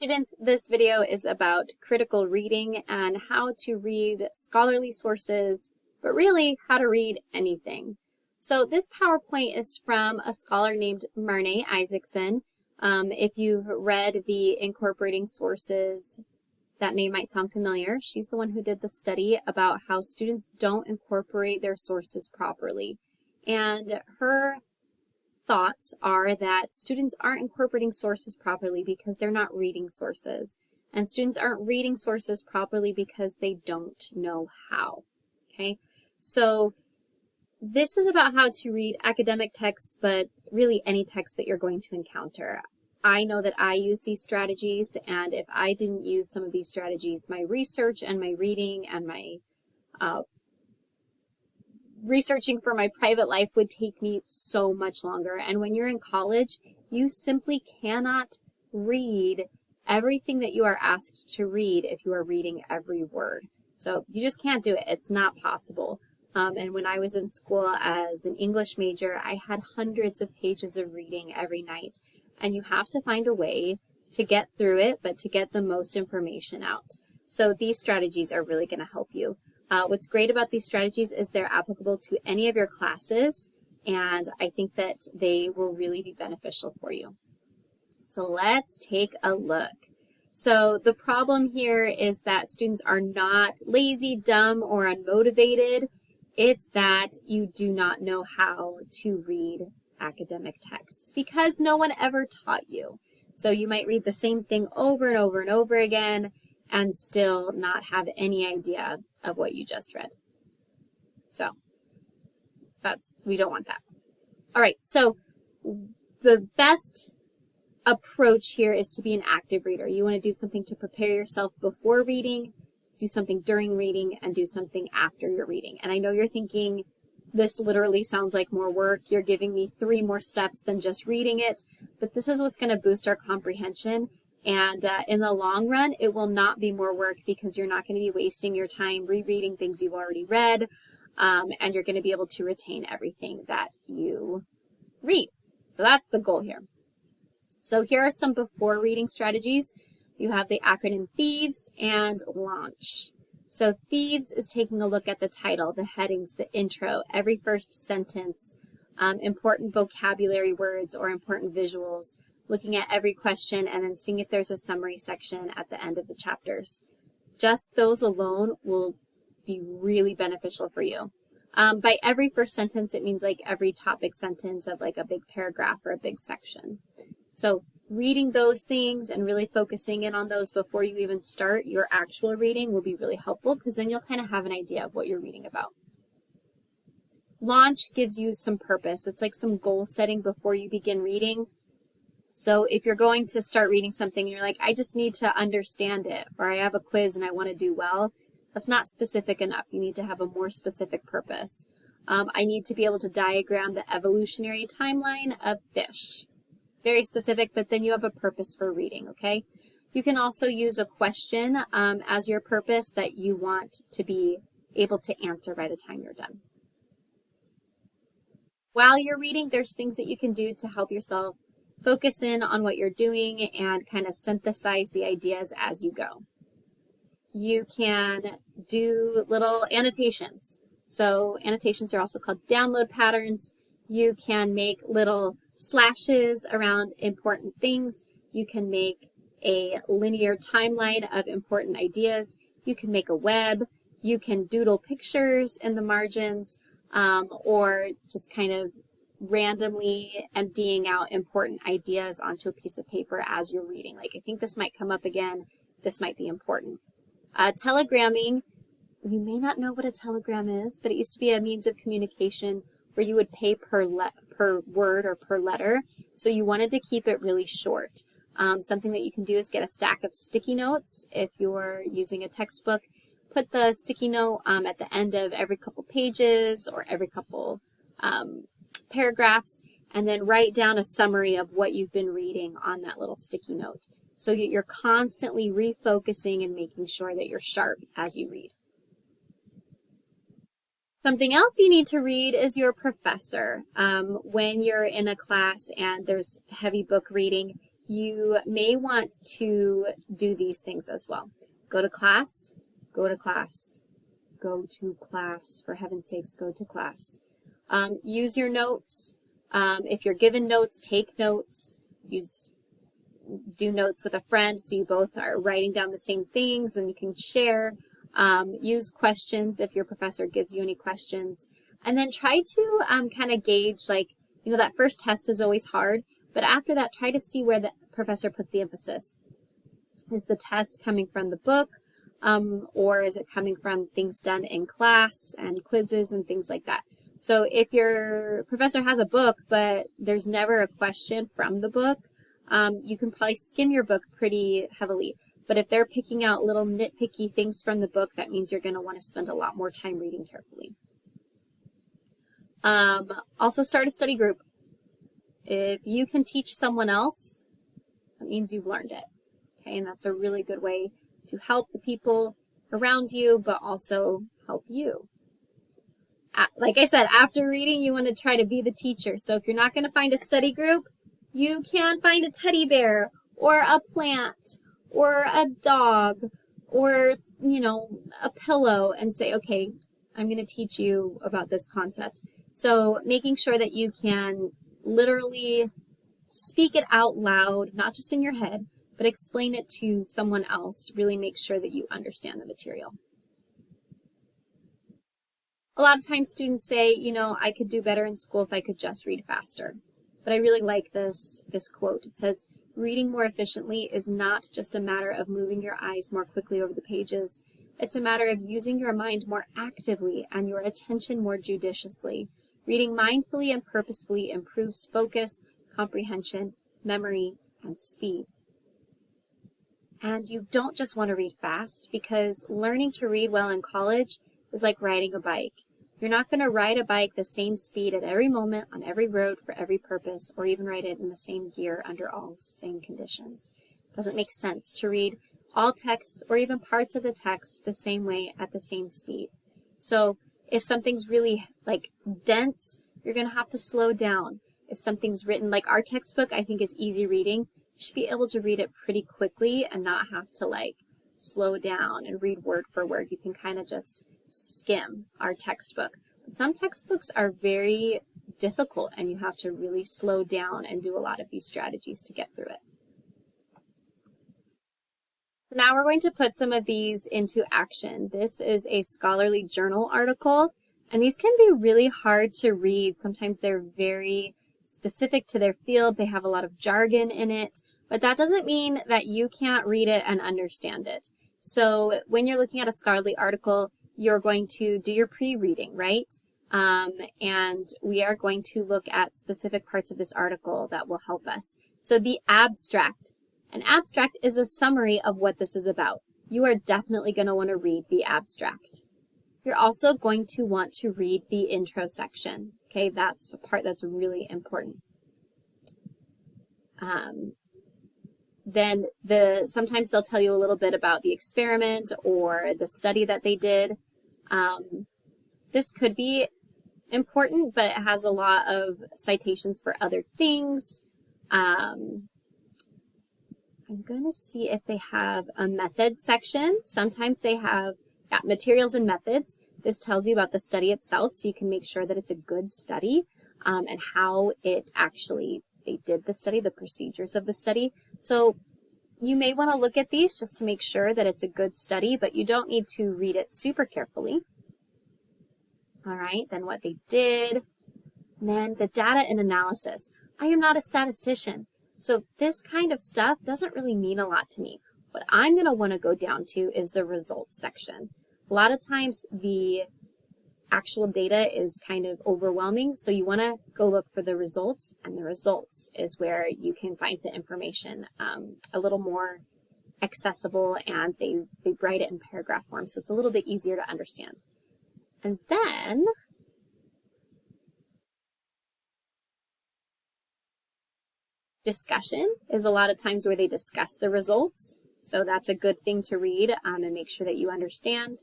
Students, this video is about critical reading and how to read scholarly sources, but really how to read anything. So this PowerPoint is from a scholar named Marne Isakson. If you've read the Incorporating Sources, that name might sound familiar. She's the one who did the study about how students don't incorporate their sources properly. And her thoughts are that students aren't incorporating sources properly because they're not reading sources. And students aren't reading sources properly because they don't know how. Okay, so this is about how to read academic texts, but really any text that you're going to encounter. I know that I use these strategies, and if I didn't use some of these strategies, my research and my reading and my researching for my private life would take me so much longer. And when you're in college, you simply cannot read everything that you are asked to read if you are reading every word. So you just can't do it. It's not possible. And when I was in school as an English major, I had hundreds of pages of reading every night. And you have to find a way to get through it, but to get the most information out. So these strategies are really going to help you. What's great about these strategies is they're applicable to any of your classes, and I think that they will really be beneficial for you. So let's take a look. So the problem here is that students are not lazy, dumb, or unmotivated. It's that you do not know how to read academic texts because no one ever taught you. So you might read the same thing over and over and over again and still not have any idea of what you just read. So we don't want that. All right, so the best approach here is to be an active reader. You want to do something to prepare yourself before reading, do something during reading, and do something after you're reading. And I know you're thinking, this literally sounds like more work. You're giving me 3 more steps than just reading it, but this is what's going to boost our comprehension. And in the long run, it will not be more work because you're not going to be wasting your time rereading things you've already read, and you're going to be able to retain everything that you read. So that's the goal here. So here are some before reading strategies. You have the acronym THIEVES and LAUNCH. So THIEVES is taking a look at the title, the headings, the intro, every first sentence, important vocabulary words or important visuals, looking at every question, and then seeing if there's a summary section at the end of the chapters. Just those alone will be really beneficial for you. By every first sentence, it means like every topic sentence of like a big paragraph or a big section. So reading those things and really focusing in on those before you even start your actual reading will be really helpful because then you'll kind of have an idea of what you're reading about. Launch gives you some purpose. It's like some goal setting before you begin reading. So if you're going to start reading something and you're like, I just need to understand it, or I have a quiz and I want to do well, that's not specific enough. You need to have a more specific purpose. I need to be able to diagram the evolutionary timeline of fish. Very specific, but then you have a purpose for reading, okay? You can also use a question as your purpose that you want to be able to answer by the time you're done. While you're reading, there's things that you can do to help yourself focus in on what you're doing and kind of synthesize the ideas as you go. You can do little annotations. So annotations are also called download patterns. You can make little slashes around important things. You can make a linear timeline of important ideas. You can make a web. You can doodle pictures in the margins, or just kind of randomly emptying out important ideas onto a piece of paper as you're reading. Like, I think this might come up again. This might be important. Telegramming, you may not know what a telegram is, but it used to be a means of communication where you would pay per word or per letter. So you wanted to keep it really short. Something that you can do is get a stack of sticky notes. If you're using a textbook, put the sticky note at the end of every couple pages or every couple paragraphs, and then write down a summary of what you've been reading on that little sticky note so that you're constantly refocusing and making sure that you're sharp as you read. Something else you need to read is your professor. When you're in a class and there's heavy book reading, you may want to do these things as well. Go to class, go to class, go to class. For heaven's sakes, go to class. Use your notes. If you're given notes, take notes. Do notes with a friend so you both are writing down the same things and you can share. Use questions if your professor gives you any questions. And then try to kind of gauge, like, that first test is always hard, but after that, try to see where the professor puts the emphasis. Is the test coming from the book, or is it coming from things done in class and quizzes and things like that? So if your professor has a book, but there's never a question from the book, you can probably skim your book pretty heavily. But if they're picking out little nitpicky things from the book, that means you're going to want to spend a lot more time reading carefully. Also start a study group. If you can teach someone else, that means you've learned it. Okay, and that's a really good way to help the people around you, but also help you. Like I said, after reading, you want to try to be the teacher. So if you're not going to find a study group, you can find a teddy bear or a plant or a dog or, a pillow and say, okay, I'm going to teach you about this concept. So making sure that you can literally speak it out loud, not just in your head, but explain it to someone else. Really make sure that you understand the material. A lot of times students say, I could do better in school if I could just read faster. But I really like this quote. It says, reading more efficiently is not just a matter of moving your eyes more quickly over the pages. It's a matter of using your mind more actively and your attention more judiciously. Reading mindfully and purposefully improves focus, comprehension, memory, and speed. And you don't just want to read fast, because learning to read well in college is like riding a bike. You're not going to ride a bike the same speed at every moment, on every road, for every purpose, or even ride it in the same gear under all same conditions. It doesn't make sense to read all texts or even parts of the text the same way at the same speed. So if something's really dense, you're going to have to slow down. If something's written, like our textbook, I think is easy reading, you should be able to read it pretty quickly and not have to slow down and read word for word. You can kind of just skim our textbook. But some textbooks are very difficult and you have to really slow down and do a lot of these strategies to get through it. So now we're going to put some of these into action. This is a scholarly journal article, and these can be really hard to read. Sometimes they're very specific to their field. They have a lot of jargon in it, but that doesn't mean that you can't read it and understand it. So when you're looking at a scholarly article, you're going to do your pre-reading, right? And we are going to look at specific parts of this article that will help us. So the abstract. An abstract is a summary of what this is about. You are definitely going to want to read the abstract. You're also going to want to read the intro section. Okay, that's a part that's really important. Then sometimes they'll tell you a little bit about the experiment or the study that they did. This could be important, but it has a lot of citations for other things. I'm going to see if they have a methods section. Sometimes they have materials and methods. This tells you about the study itself, so you can make sure that it's a good study and how it actually, they did the study, the procedures of the study. So you may want to look at these just to make sure that it's a good study, but you don't need to read it super carefully. All right, then what they did, and then the data and analysis. I am not a statistician, so this kind of stuff doesn't really mean a lot to me. What I'm going to want to go down to is the results section. A lot of times the actual data is kind of overwhelming, so you want to go look for the results, and the results is where you can find the information a little more accessible, and they write it in paragraph form, so it's a little bit easier to understand. And then discussion is a lot of times where they discuss the results, so that's a good thing to read and make sure that you understand.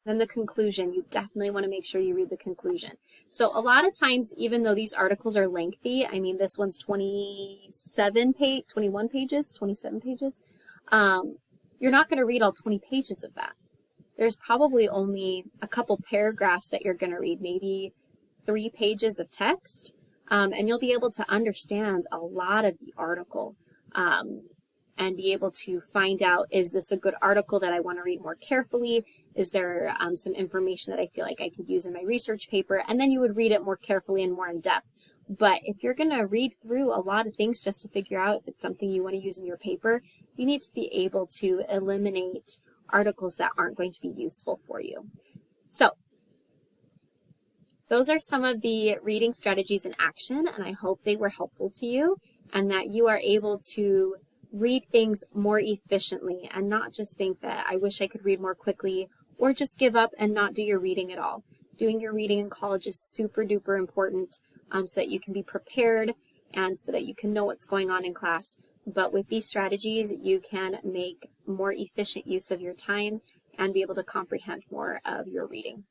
Then the conclusion, you definitely want to make sure you read the conclusion. So a lot of times, even though these articles are lengthy, I mean, this one's 21 pages, 27 pages, you're not going to read all 20 pages of that. There's probably only a couple paragraphs that you're going to read, maybe 3 pages of text, and you'll be able to understand a lot of the article and be able to find out, is this a good article that I want to read more carefully? Is there some information that I feel like I could use in my research paper? And then you would read it more carefully and more in depth. But if you're going to read through a lot of things just to figure out if it's something you want to use in your paper, you need to be able to eliminate articles that aren't going to be useful for you. So those are some of the reading strategies in action, and I hope they were helpful to you and that you are able to read things more efficiently and not just think that I wish I could read more quickly, or just give up and not do your reading at all. Doing your reading in college is super duper important so that you can be prepared and so that you can know what's going on in class. But with these strategies, you can make more efficient use of your time and be able to comprehend more of your reading.